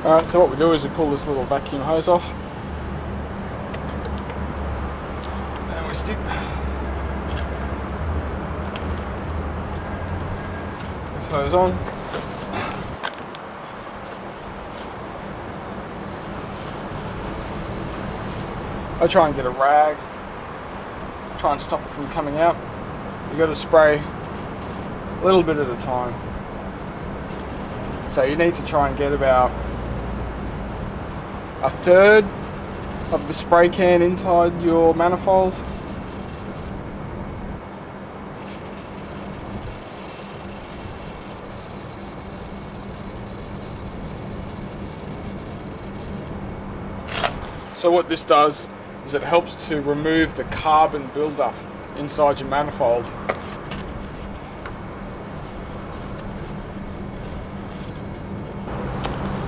Alright, so what we do is we pull this little vacuum hose off. And we stick this hose on. I try and get a rag, try and stop it from coming out. You got to spray a little bit at a time. So you need to try and get about a third of the spray can inside your manifold. So what this does is it helps to remove the carbon buildup inside your manifold.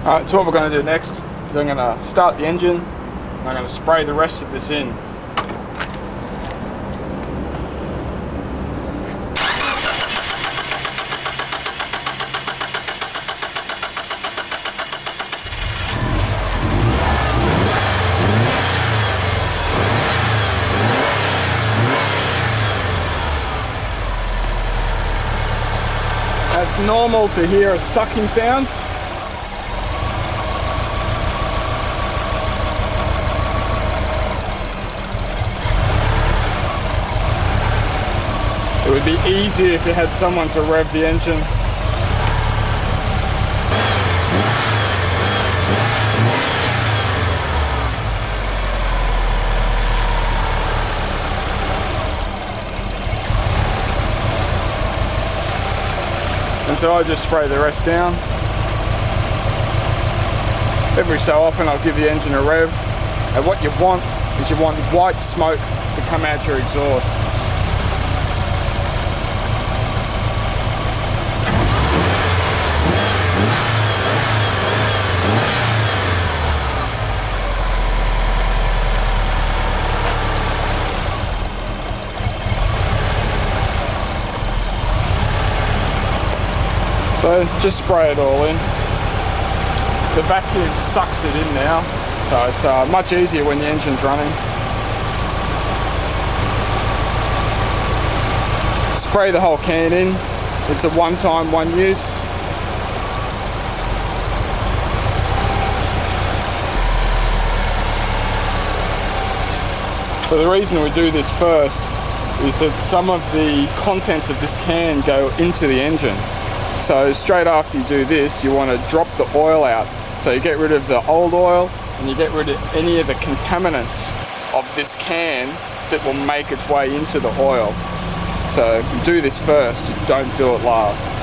Alright, so what we're going to do next is I'm going to start the engine and I'm going to spray the rest of this in. It's normal to hear a sucking sound. It would be easier if you had someone to rev the engine. And so I just spray the rest down. Every so often I'll give the engine a rev. And what you want is you want white smoke to come out your exhaust. So just spray it all in. The vacuum sucks it in now, so it's much easier when the engine's running. Spray the whole can in. It's a one-time, one use. So the reason we do this first is that some of the contents of this can go into the engine. So straight after you do this, you want to drop the oil out. So you get rid of the old oil and you get rid of any of the contaminants of this can that will make its way into the oil. So do this first, don't do it last.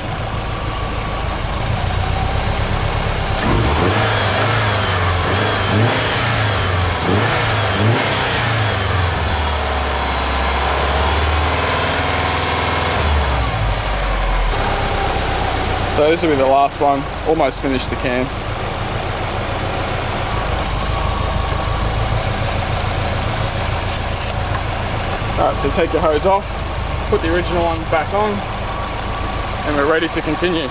So this will be the last one, almost finished the can. Alright, so take your hose off, put the original one back on, and we're ready to continue.